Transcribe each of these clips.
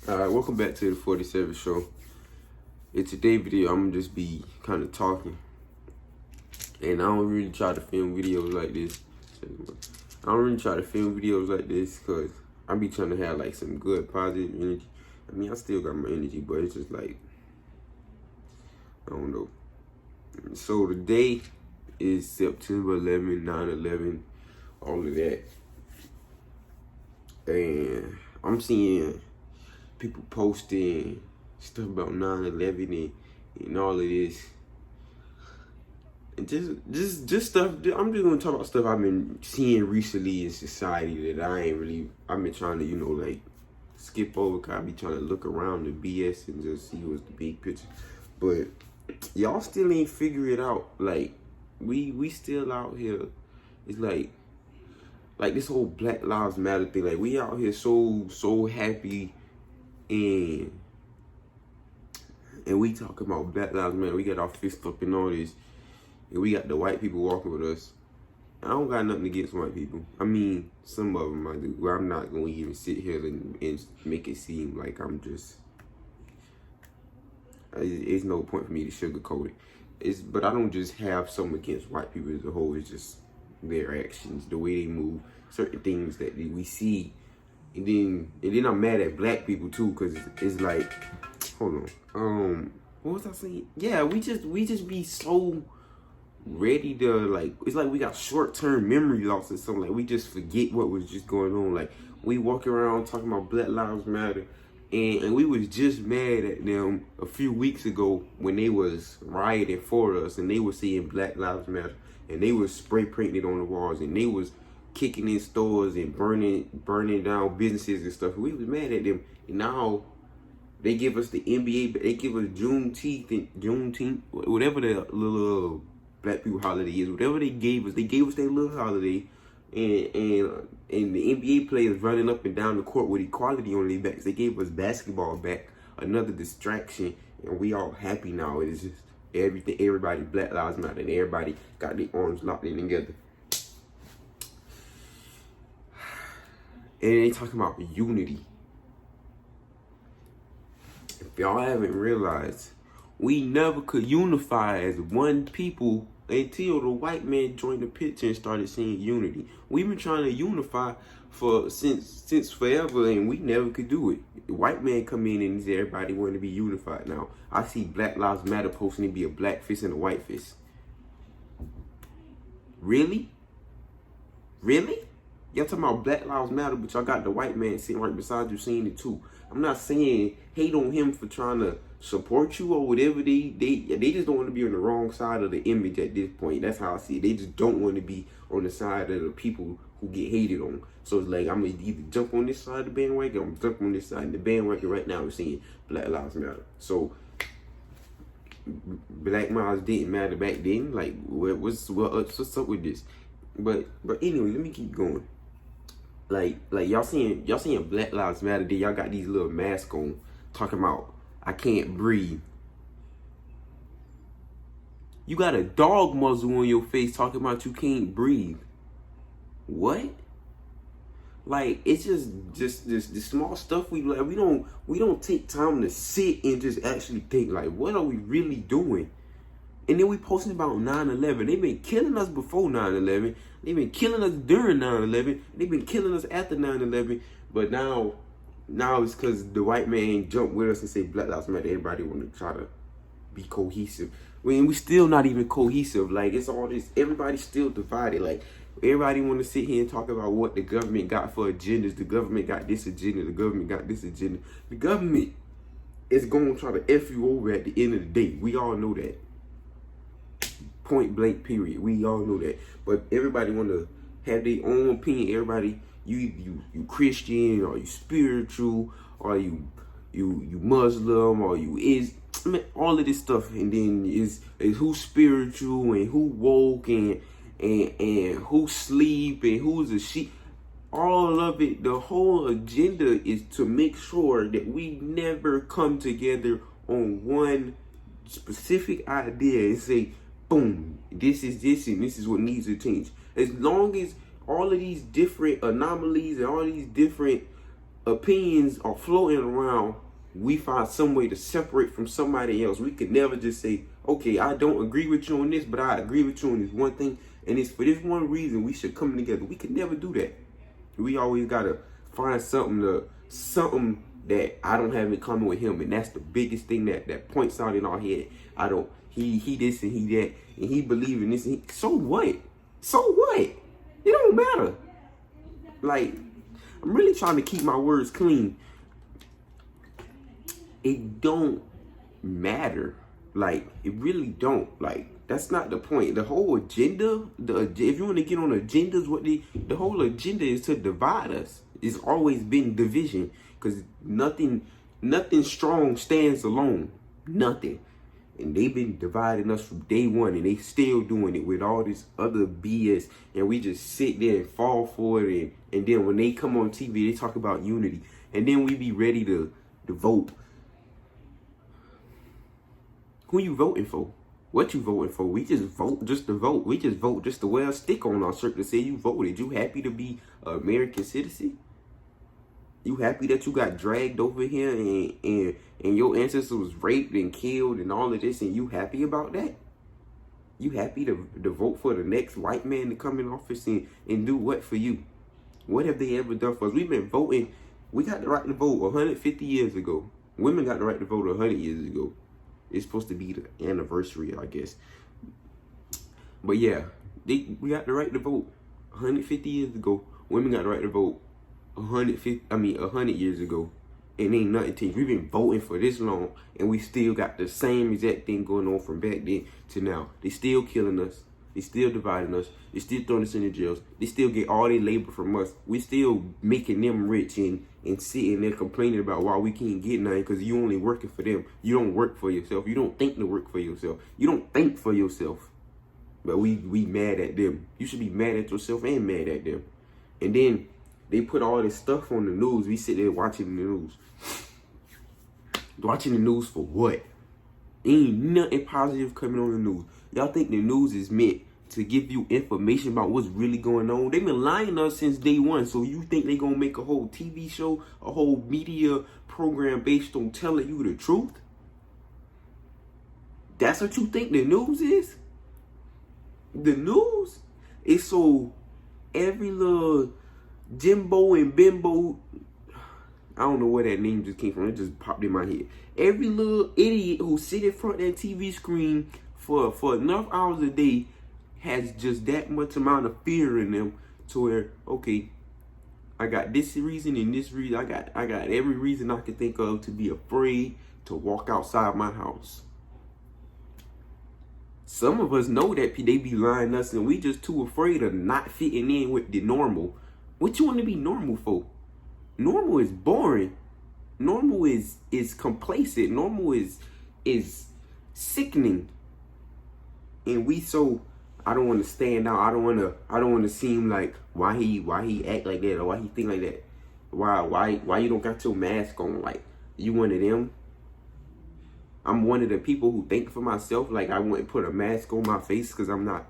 Alright, welcome back to the 47 show. In today's video, I'm gonna just be kind of talking. And I don't really try to film videos like this. Because I be trying to have like some good positive energy. I mean, I still got my energy, but it's just like, I don't know. So today is September 11, 9/11, all of that. And I'm seeing people posting stuff about 9/11 and all of this. And just stuff. I'm just gonna talk about stuff I've been seeing recently in society that I've been trying to, like skip over. Cause I be trying to look around the BS and just see what's the big picture. But y'all still ain't figure it out. Like we still out here. It's like this whole Black Lives Matter thing. Like we out here so happy and we talking about Black Lives Matter. We got our fists up and all this. And we got the white people walking with us. I don't got nothing against white people. I mean, some of them I do. Well, I'm not going to even sit here and make it seem like I'm just... It's no point for me to sugarcoat it. But I don't just have something against white people as a whole. It's just their actions, the way they move, certain things that we see. And then I'm mad at black people too, because it's like... Hold on. What was I saying? Yeah, we just be so ready to, like, it's like we got short-term memory loss or something. Like we just forget what was just going on. Like we walk around talking about Black Lives Matter, and we was just mad at them a few weeks ago when they was rioting for us, and they was saying Black Lives Matter, and they was spray painting it on the walls, and they was kicking in stores and burning down businesses and stuff. We was mad at them, and now they give us the NBA, they give us Juneteenth, whatever the little black people holiday is, whatever they gave us their little holiday, and the NBA players running up and down the court with equality on their backs. They gave us basketball back, another distraction, and we all happy now. It is just everybody Black Lives Matter, and everybody got their arms locked in together. And they talking about unity. If y'all haven't realized, we never could unify as one people until the white man joined the picture and started saying unity. We've been trying to unify since forever, and we never could do it. The white man come in and everybody want to be unified now. I see Black Lives Matter posting to be a black fist and a white fist. Really? Y'all talking about Black Lives Matter, but y'all got the white man sitting right beside you saying it too. I'm not saying hate on him for trying to support you or whatever. They just don't want to be on the wrong side of the image at this point. That's how I see it. They just don't want to be on the side of the people who get hated on. So it's like, I'm going to either jump on this side of the bandwagon, or I'm jump on this side of the bandwagon right now. We're saying Black Lives Matter. So Black lives didn't matter back then. Like, what's up with this? But anyway, let me keep going. Like y'all seeing Black Lives Matter, then y'all got these little masks on talking about I can't breathe. You got a dog muzzle on your face talking about you can't breathe. What? Like, it's just the small stuff we don't take time to sit and just actually think, like, what are we really doing? And then we posting about 9/11. They've been killing us before 9/11. They've been killing us during 9/11. They've been killing us after 9/11. But now it's because the white man jumped with us and said Black Lives Matter. Everybody want to try to be cohesive. I mean, we still not even cohesive. Like, it's all this. Everybody's still divided. Like, everybody want to sit here and talk about what the government got for agendas. The government got this agenda. The government got this agenda. The government is going to try to F you over at the end of the day. We all know that. Point blank, period. We all know that. But everybody want to have their own opinion. Everybody, you Christian, or you spiritual, or you Muslim, or you is, I mean, all of this stuff. And then is who's spiritual and who woke and who sleep and who's a sheep. All of it, the whole agenda is to make sure that we never come together on one specific idea and say, boom, this is this and this is what needs to change. As long as all of these different anomalies and all these different opinions are floating around, we find some way to separate from somebody else. We could never just say, okay, I don't agree with you on this, but I agree with you on this one thing, and it's for this one reason we should come together. We could never do that. We always gotta find something that I don't have in common with him, and that's the biggest thing that points out in our head. I don't. He this and he that, and he believe in this. And so what? So what? It don't matter. Like, I'm really trying to keep my words clean. It don't matter. Like, it really don't. Like, that's not the point. The whole agenda, if you want to get on agendas, the whole agenda is to divide us. It's always been division, because nothing strong stands alone. Nothing. And they've been dividing us from day one, and they still doing it with all this other BS, and we just sit there and fall for it, and then when they come on TV, they talk about unity, and then we be ready to vote. Who you voting for? What you voting for? We just vote just to vote. We just vote just to wear a stick on our shirt to say you voted. You happy to be an American citizen? You happy that you got dragged over here and your ancestor was raped and killed and all of this, and you happy about that? You happy to vote for the next white man to come in office and do what for you? What have they ever done for us? We've been voting. We got the right to vote 150 years ago. Women got the right to vote 100 years ago. It's supposed to be the anniversary, I guess. But yeah, we got the right to vote 150 years ago. Women got the right to vote 100 years ago, and ain't nothing changed. We've been voting for this long, and we still got the same exact thing going on from back then to now. They still killing us. They still dividing us. They still throwing us in the jails. They still get all their labor from us. We still making them rich and sitting there complaining about why we can't get nothing, because you only working for them. You don't work for yourself. You don't think to work for yourself. You don't think for yourself. But we mad at them. You should be mad at yourself and mad at them. And then they put all this stuff on the news. We sit there watching the news. Watching the news for what? Ain't nothing positive coming on the news. Y'all think the news is meant to give you information about what's really going on? They've been lying to us since day one. So you think they gonna make a whole TV show, a whole media program based on telling you the truth? That's what you think the news is? The news is so every little Jimbo and Bimbo, I don't know where that name just came from. It just popped in my head. Every little idiot who sit in front of that TV screen for enough hours a day has just that much amount of fear in them to where, okay, I got this reason and this reason. I got every reason I could think of to be afraid to walk outside my house. Some of us know that they be lying us, and we just too afraid of not fitting in with the normal. What you want to be normal for? Normal is boring. Normal is complacent. Normal is sickening. And we so, I don't want to stand out. I don't want to seem like why he act like that, or why he think like that. Why you don't got your mask on? Like, you one of them? I'm one of the people who think for myself. Like, I wouldn't put a mask on my face because I'm not.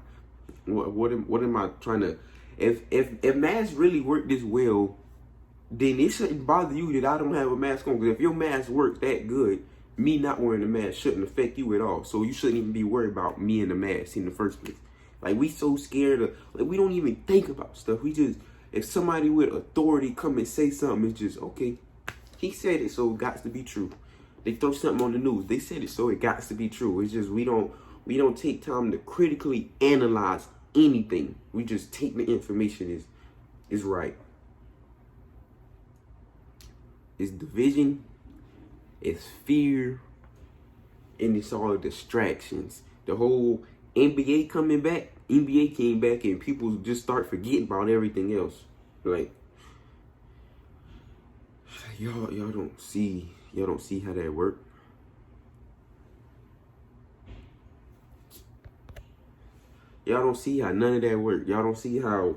What am I trying to? If masks really work this well, then it shouldn't bother you that I don't have a mask on. Because if your mask works that good, me not wearing a mask shouldn't affect you at all. So you shouldn't even be worried about me in the mask in the first place. Like, we so scared of, like, we don't even think about stuff. We just, if somebody with authority come and say something, it's just, okay, he said it, so it got to be true. They throw something on the news. They said it, so it got to be true. It's just we don't take time to critically analyze anything. We just take the information is right. It's division, it's fear, and it's all distractions. The whole NBA coming back, NBA came back, and people just start forgetting about everything else. Like, y'all don't see how that work. Y'all don't see how none of that work. Y'all don't see how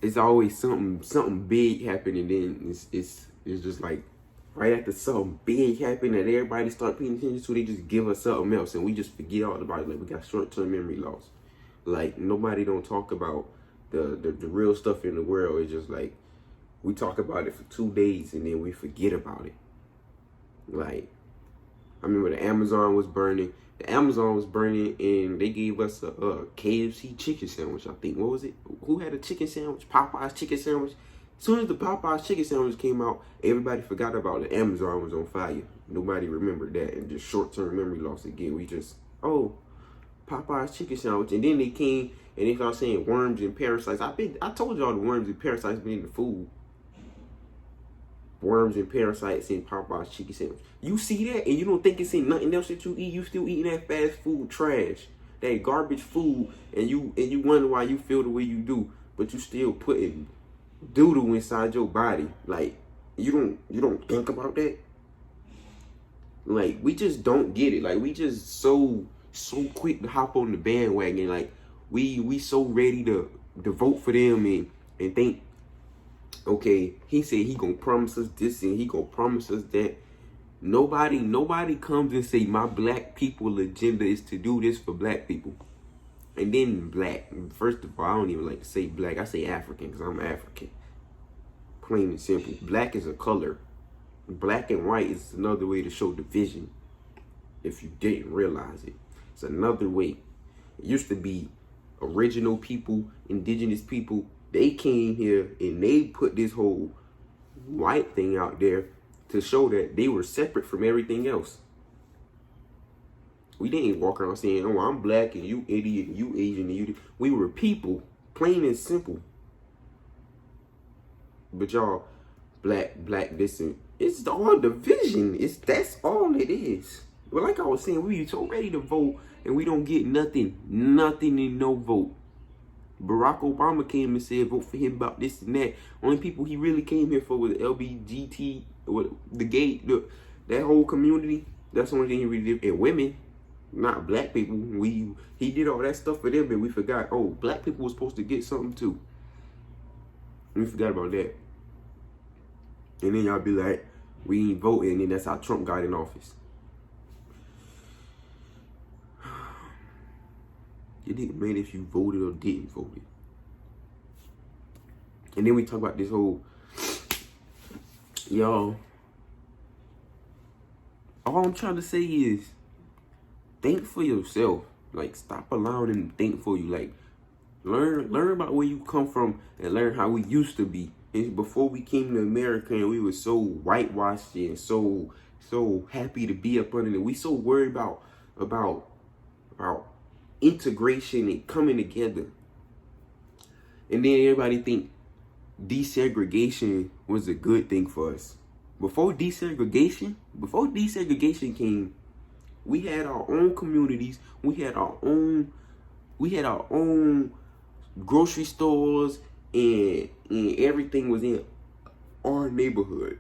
it's always something big happening, then it's just like right after something big happened that everybody start paying attention to, they just give us something else and we just forget all about it. Like, we got short-term memory loss. Like, nobody don't talk about the real stuff in the world. It's just like we talk about it for 2 days and then we forget about it. Like, I remember the Amazon was burning. The Amazon was burning and they gave us a KFC chicken sandwich, I think. What was it? Who had a chicken sandwich? Popeye's chicken sandwich. As soon as the Popeye's chicken sandwich came out, everybody forgot about it. Amazon was on fire. Nobody remembered that, and just short-term memory loss again. We just, oh, Popeye's chicken sandwich. And then they came and they started saying worms and parasites. I told y'all the worms and parasites been in the food. Worms and parasites in Popeye's chicken sandwich. You see that and you don't think it's in nothing else that you eat. You still eating that fast food trash, that garbage food, and you wonder why you feel the way you do, but you still putting doodle inside your body. Like, you don't think about that. Like, we just don't get it. Like, we just so quick to hop on the bandwagon. Like, we so ready to vote for them and think, okay, he said he gonna promise us this and he gonna promise us that. Nobody comes and say my black people agenda is to do this for black people. And then black. First of all, I don't even like to say black. I say African because I'm African. Plain and simple. Black is a color. Black and white is another way to show division. If you didn't realize it. It's another way. It used to be original people, indigenous people. They came here and they put this whole white thing out there to show that they were separate from everything else. We didn't walk around saying, oh, I'm black and you idiot and you Asian and you... We were people, plain and simple. But y'all, black, this, and it's all division. That's all it is. But like I was saying, we so ready to vote and we don't get nothing and no vote. Barack Obama came and said vote for him about this and that. Only people he really came here for was LGBT, the gay, that whole community. That's the only thing he really did. And women, not black people. He did all that stuff for them, and we forgot. Oh, black people were supposed to get something too. We forgot about that. And then y'all be like, we ain't voting, and then that's how Trump got in office. It didn't matter if you voted or didn't vote it. And then we talk about this whole, y'all, all I'm trying to say is, think for yourself. Like, stop allowing them to think for you. Like, learn about where you come from and learn how we used to be. And before we came to America and we were so whitewashed and so happy to be up under it. We so worried about integration and coming together. And then everybody think desegregation was a good thing for us. Before desegregation came, we had our own communities, we had our own grocery stores, and everything was in our neighborhood.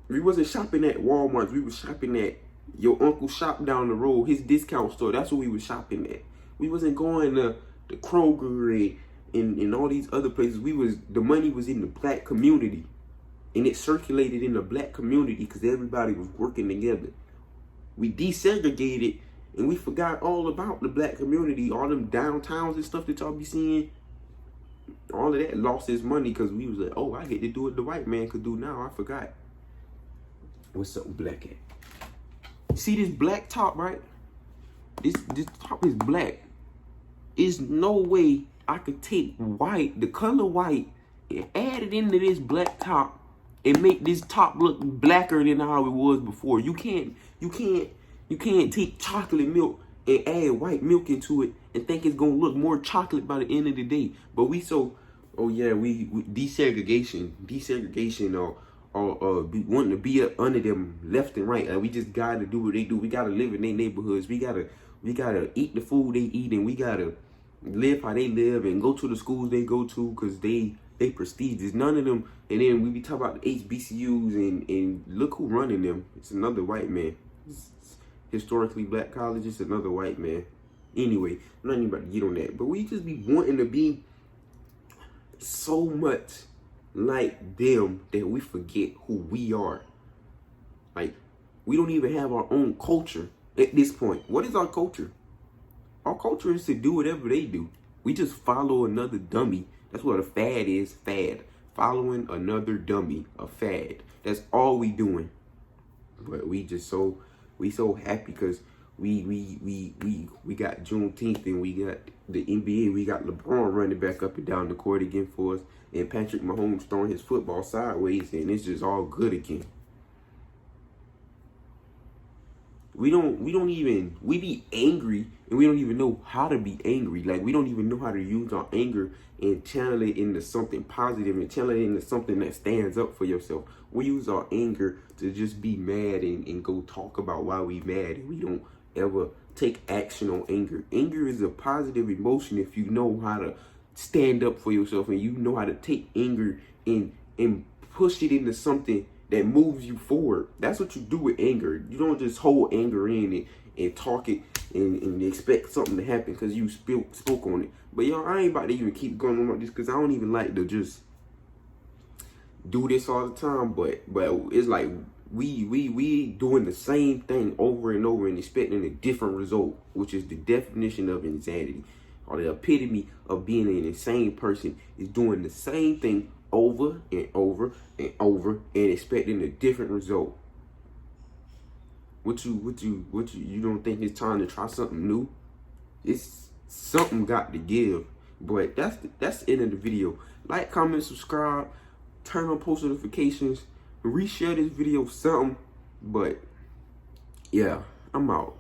We wasn't shopping at Walmart, we was shopping at your uncle's shop down the road, his discount store. That's what we was shopping at. We wasn't going to the Kroger and all these other places. The money was in the black community. And it circulated in the black community because everybody was working together. We desegregated and we forgot all about the black community. All them downtowns and stuff that y'all be seeing. All of that lost its money because we was like, oh, I get to do what the white man could do now. I forgot. What's up, black at? See this black top, right? This top is black. There's no way I could take white, the color white, and add it into this black top and make this top look blacker than how it was before. You can't take chocolate milk and add white milk into it and think it's gonna look more chocolate by the end of the day. But we desegregation or wanting to be up under them left and right. Like, we just gotta do what they do. We gotta live in their neighborhoods. We gotta eat the food they eat, and we gotta live how they live and go to the schools they go to because they prestigious. None of them. And then we be talking about the HBCUs and look who running them. It's another white man. It's historically black colleges, another white man. Anyway, I'm not even about to get on that. But we just be wanting to be so much like them that we forget who we are. Like, we don't even have our own culture at this point. What is our culture? Our culture is to do whatever they do. We just follow another dummy. That's what a fad is. Fad. following another dummy, a fad. That's all we doing. But we so happy because we got Juneteenth and we got the NBA. We got LeBron running back up and down the court again for us, and Patrick Mahomes throwing his football sideways, and it's just all good again. We be angry and we don't even know how to be angry. Like, we don't even know how to use our anger and channel it into something positive and channel it into something that stands up for yourself. We use our anger to just be mad and go talk about why we mad, and we don't ever take action on anger. Anger is a positive emotion if you know how to stand up for yourself and you know how to take anger and push it into something that moves you forward. That's what you do with anger. You don't just hold anger in and talk it and expect something to happen because you spoke on it. But y'all, I ain't about to even keep going on like this because I don't even like to just do this all the time. But it's like we doing the same thing over and over and expecting a different result, which is the definition of insanity, or the epitome of being an insane person, is doing the same thing over and over and over and expecting a different result. What you don't think it's time to try something new? It's something got to give. But that's the end of the video. Like, comment, subscribe, turn on post notifications, reshare this video, something. But yeah, I'm out.